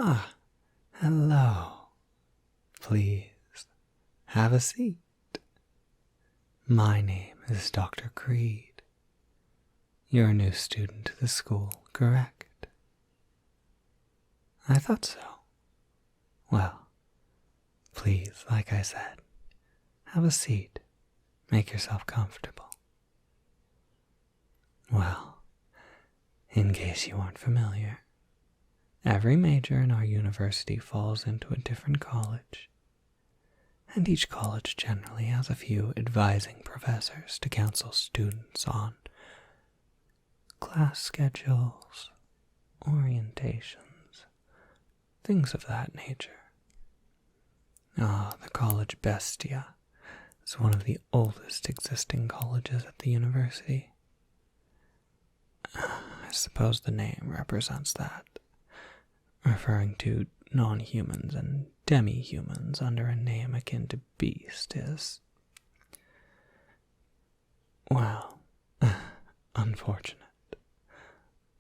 Ah, hello. Please, have a seat. My name is Dr. Creed. You're a new student to the school, correct? I thought so. Well, please, like I said, have a seat. Make yourself comfortable. Well, in case you aren't familiar, every major in our university falls into a different college, and each college generally has a few advising professors to counsel students on class schedules, orientations, things of that nature. The College Bestia is one of the oldest existing colleges at the university. I suppose the name represents that, referring to non-humans and demi-humans under a name akin to beast is, well, unfortunate.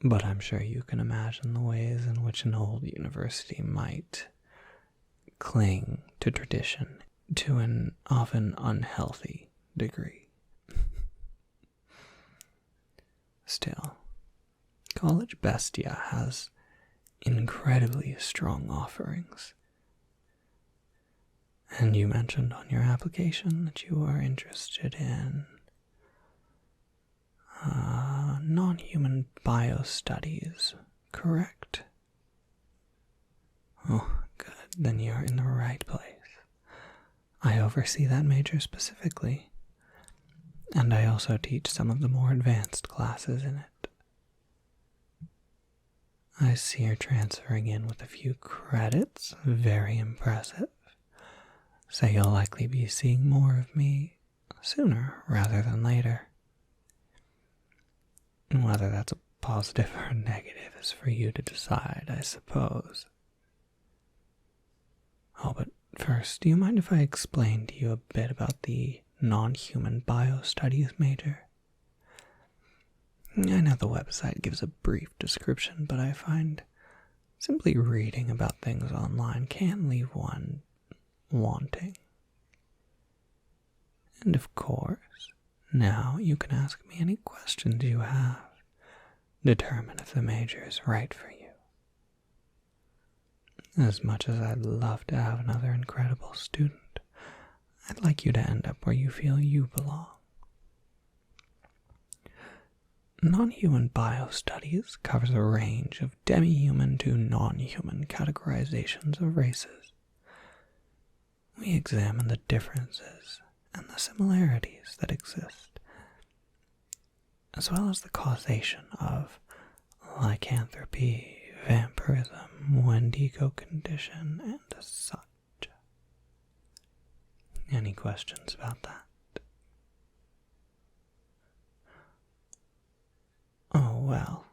But I'm sure you can imagine the ways in which an old university might cling to tradition to an often unhealthy degree. Still, College Bestia has incredibly strong offerings. And you mentioned on your application that you are interested in non-human biostudies, correct? Oh, good. Then you're in the right place. I oversee that major specifically, and I also teach some of the more advanced classes in it. I see you're transferring in with a few credits. Very impressive. So you'll likely be seeing more of me sooner rather than later. Whether that's a positive or a negative is for you to decide, I suppose. Oh, but first, do you mind if I explain to you a bit about the non-human biostudies major? I know the website gives a brief description, but I find simply reading about things online can leave one wanting. And of course, now you can ask me any questions you have. Determine if the major is right for you. As much as I'd love to have another incredible student, I'd like you to end up where you feel you belong. Non-human biostudies covers a range of demi-human to non-human categorizations of races. We examine the differences and the similarities that exist, as well as the causation of lycanthropy, vampirism, Wendigo condition, and such. Any questions about that? Oh, well,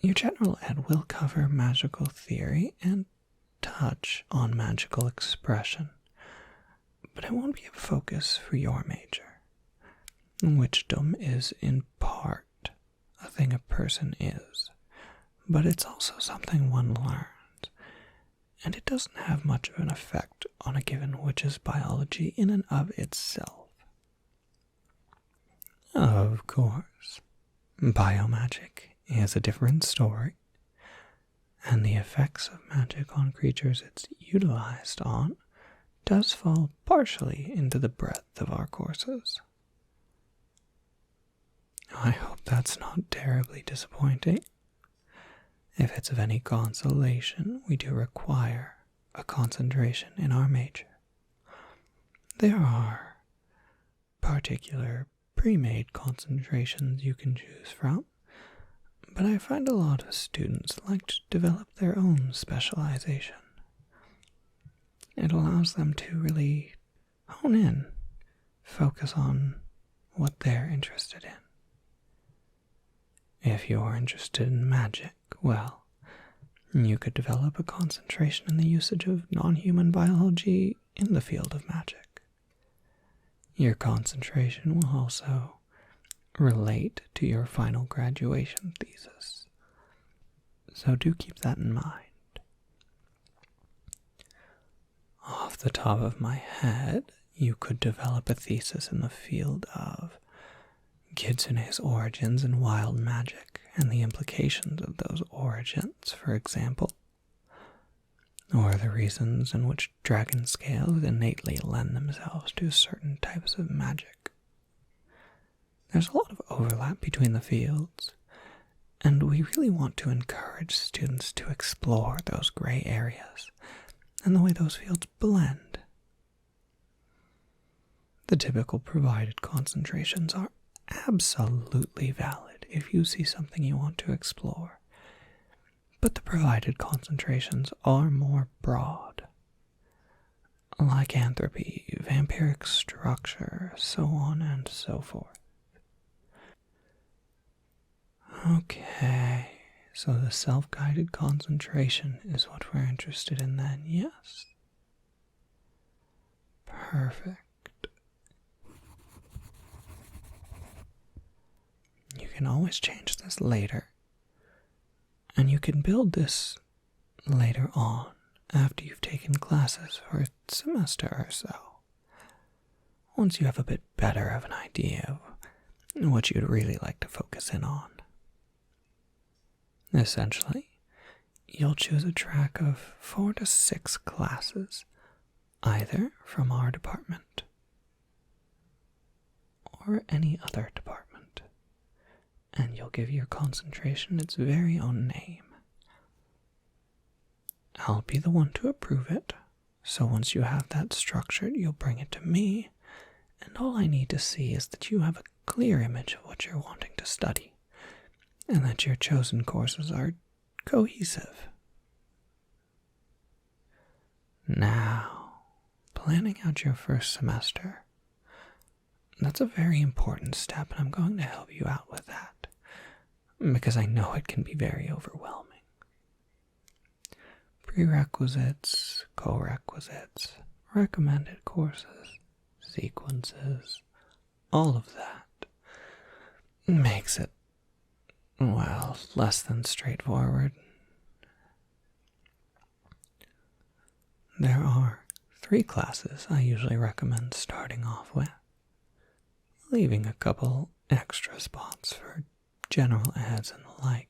your general ed will cover magical theory and touch on magical expression, but it won't be a focus for your major. Witchdom is in part a thing a person is, but it's also something one learns, and it doesn't have much of an effect on a given witch's biology in and of itself. Of course, biomagic is a different story, and the effects of magic on creatures it's utilized on does fall partially into the breadth of our courses. I hope that's not terribly disappointing. If it's of any consolation, we do require a concentration in our major. There are particular pre-made concentrations you can choose from, but I find a lot of students like to develop their own specialization. It allows them to really hone in, focus on what they're interested in. If you're interested in magic, well, you could develop a concentration in the usage of non-human biology in the field of magic. Your concentration will also relate to your final graduation thesis, so do keep that in mind. Off the top of my head, you could develop a thesis in the field of Kitsune's origins in wild magic and the implications of those origins, for example, or the reasons in which dragon scales innately lend themselves to certain types of magic. There's a lot of overlap between the fields, and we really want to encourage students to explore those gray areas and the way those fields blend. The typical provided concentrations are absolutely valid if you see something you want to explore, but the provided concentrations are more broad. Lycanthropy, vampiric structure, so on and so forth. Okay, so the self-guided concentration is what we're interested in then, yes? Perfect. You can always change this later, and you can build this later on after you've taken classes for a semester or so, once you have a bit better of an idea of what you'd really like to focus in on. Essentially, you'll choose a track of 4 to 6 classes, either from our department or any other department, and you'll give your concentration its very own name. I'll be the one to approve it, so once you have that structured, you'll bring it to me, and all I need to see is that you have a clear image of what you're wanting to study, and that your chosen courses are cohesive. Now, planning out your first semester. That's a very important step, and I'm going to help you out with that, because I know it can be very overwhelming. Prerequisites, co-requisites, recommended courses, sequences, all of that makes it, well, less than straightforward. There are 3 classes I usually recommend starting off with, leaving a couple extra spots for general eds and the like.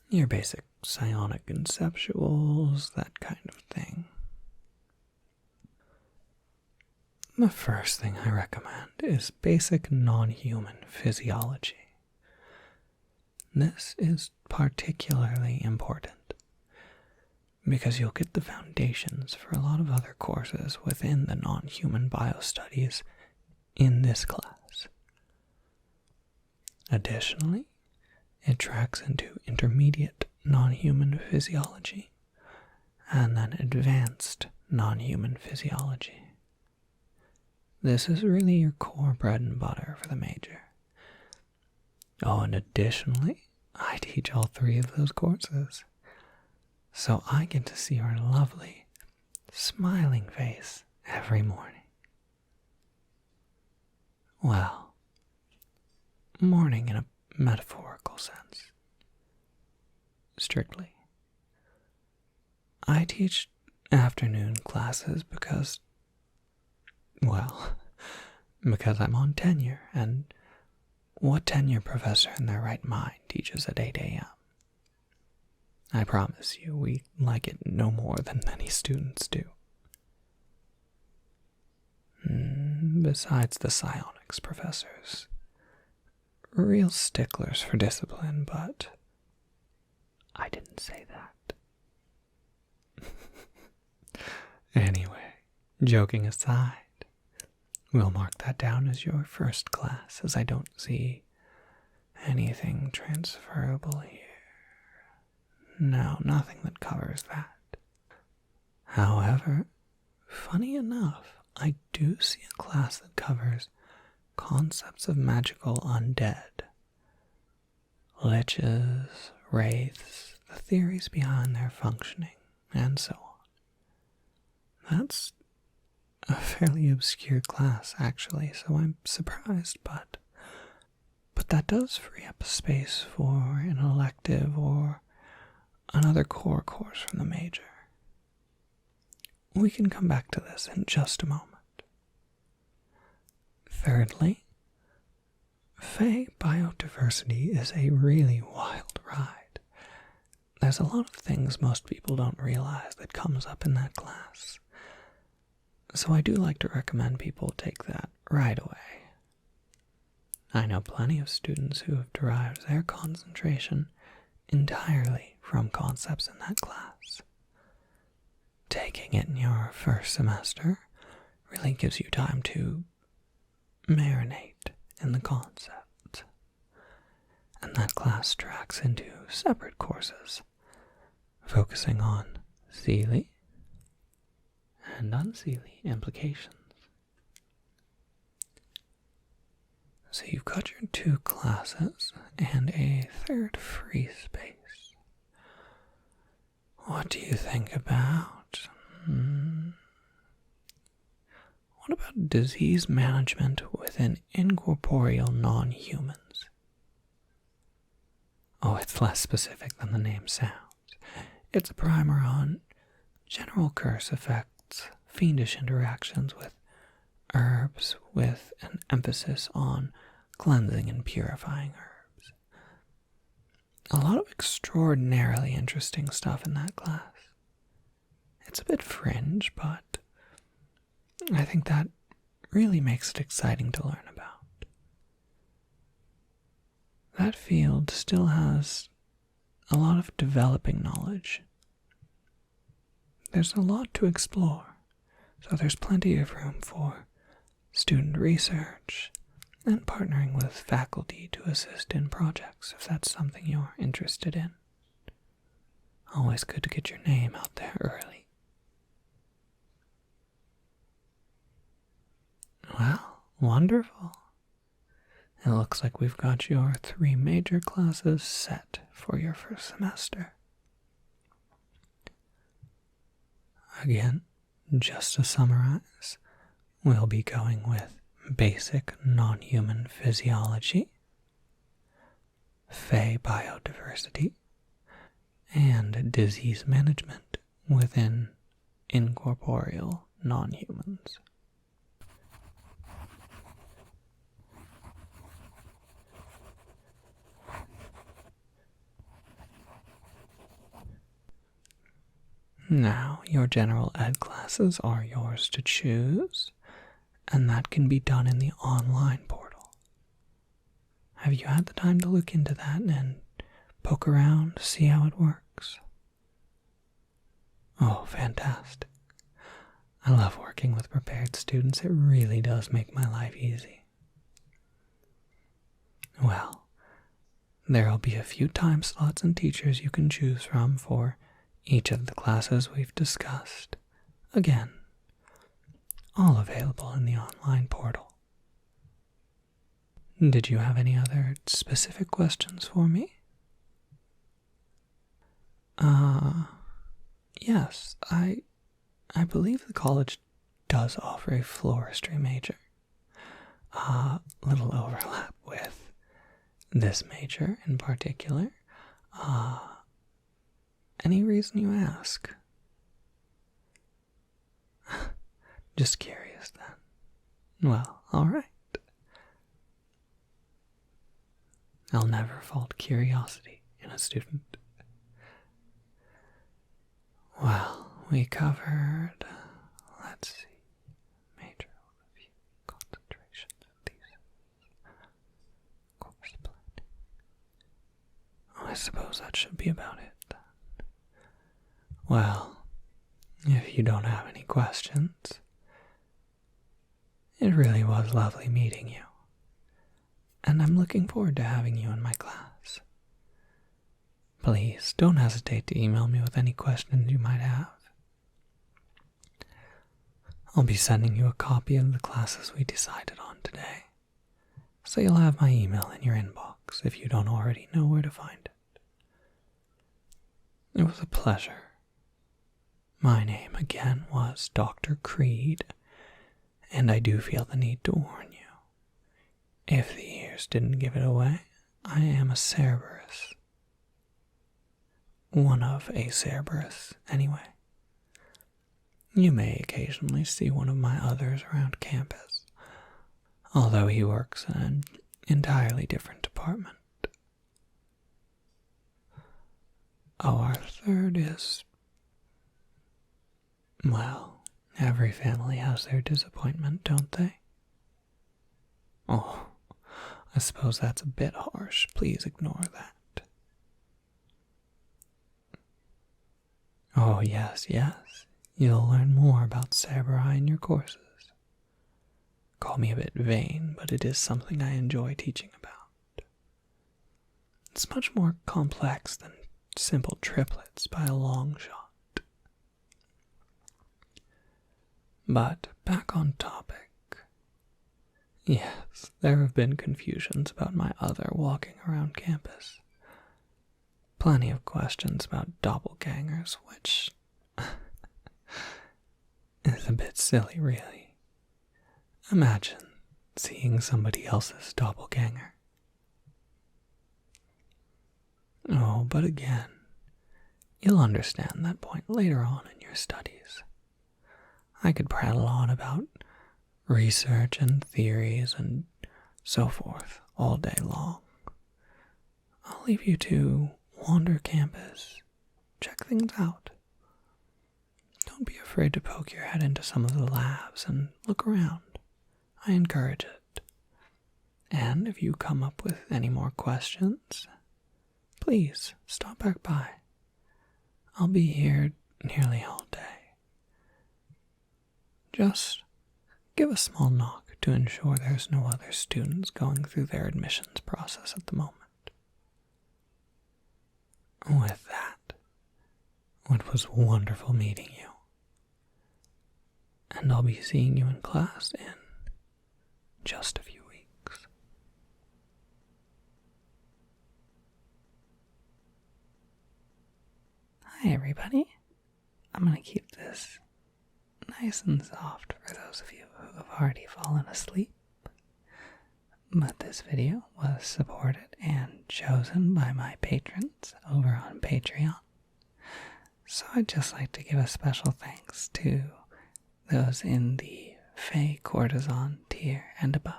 Your basic psionic conceptuals, that kind of thing. The first thing I recommend is basic non-human physiology. This is particularly important because you'll get the foundations for a lot of other courses within the non-human biostudies in this class. Additionally, it tracks into intermediate non-human physiology and then advanced non-human physiology. This is really your core bread and butter for the major. Oh, and additionally, I teach all 3 of those courses, so I get to see your lovely, smiling face every morning. Well, morning in a metaphorical sense. Strictly. I teach afternoon classes because I'm on tenure, and what tenure professor in their right mind teaches at 8 a.m.? I promise you, we like it no more than many students do. Besides the psionics professors. Real sticklers for discipline, but I didn't say that. Anyway, joking aside, we'll mark that down as your first class, as I don't see anything transferable here. No, nothing that covers that. However, funny enough, I do see a class that covers concepts of magical undead. Liches, wraiths, the theories behind their functioning, and so on. That's a fairly obscure class, actually, so I'm surprised, but that does free up space for an elective or another core course from the major. we can come back to this in just a moment. Thirdly, Fey biodiversity is a really wild ride. There's a lot of things most people don't realize that comes up in that class. So I do like to recommend people take that right away. I know plenty of students who have derived their concentration entirely from concepts in that class. Taking it in your first semester really gives you time to marinate in the concept. And that class tracks into separate courses, focusing on Seelie and unseelie implications. So you've got your 2 classes and a third free space. What do you think about? What about disease management within incorporeal non-humans? Oh, it's less specific than the name sounds. It's a primer on general curse effects, fiendish interactions with herbs, with an emphasis on cleansing and purifying herbs. A lot of extraordinarily interesting stuff in that class. It's a bit fringe, but I think that really makes it exciting to learn about. That field still has a lot of developing knowledge. There's a lot to explore, so there's plenty of room for student research and partnering with faculty to assist in projects if that's something you're interested in. Always good to get your name out there early. Well, wonderful. It looks like we've got your 3 major classes set for your first semester. Again, just to summarize, we'll be going with basic non-human physiology, Fey biodiversity, and disease management within incorporeal non-humans. Now, your general ed classes are yours to choose, and that can be done in the online portal. Have you had the time to look into that and poke around, see how it works? Oh, fantastic. I love working with prepared students. It really does make my life easy. Well, there'll be a few time slots and teachers you can choose from for each of the classes we've discussed. Again, all available in the online portal. Did you have any other specific questions for me? Yes, I believe the college does offer a floristry major. Little overlap with this major in particular. Any reason you ask? Just curious then. Well, alright. I'll never fault curiosity in a student. Well, we covered, let's see, major overview, concentrations, thesis, course planning. Oh, I suppose that should be about it. Well, if you don't have any questions, it really was lovely meeting you, and I'm looking forward to having you in my class. Please don't hesitate to email me with any questions you might have. I'll be sending you a copy of the classes we decided on today, so you'll have my email in your inbox if you don't already know where to find it. It was a pleasure. My name again was Dr. Creed, and I do feel the need to warn you. If the ears didn't give it away, I am a Cerberus. One of a Cerberus, anyway. You may occasionally see one of my others around campus, although he works in an entirely different department. Oh, our third is... well, every family has their disappointment, don't they? Oh, I suppose that's a bit harsh. Please ignore that. Oh, yes, yes. You'll learn more about Samurai in your courses. Call me a bit vain, but it is something I enjoy teaching about. It's much more complex than simple triplets by a long shot. But back on topic. Yes, there have been confusions about my other walking around campus. Plenty of questions about doppelgangers, which is a bit silly, really. Imagine seeing somebody else's doppelganger. Oh, but again, you'll understand that point later on in your studies. I could prattle on about research and theories and so forth all day long. I'll leave you to wander campus, check things out. Don't be afraid to poke your head into some of the labs and look around. I encourage it. And if you come up with any more questions, please stop back by. I'll be here nearly all day. Just give a small knock to ensure there's no other students going through their admissions process at the moment. With that, it was wonderful meeting you. And I'll be seeing you in class in just a few weeks. Hi everybody. I'm going to keep this nice and soft for those of you who have already fallen asleep. But this video was supported and chosen by my patrons over on Patreon. So I'd just like to give a special thanks to those in the Fey Courtesan tier and above.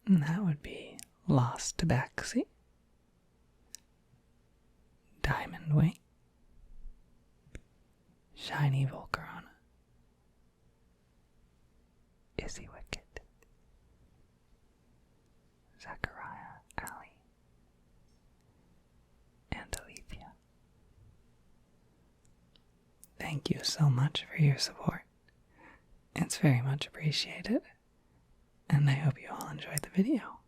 And that would be Lost Tabaxi, Diamond Wing, Shiny Volcarona, Izzy Wicked, Zachariah Alley, and Alethea. Thank you so much for your support. It's very much appreciated, and I hope you all enjoyed the video.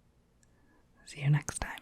See you next time.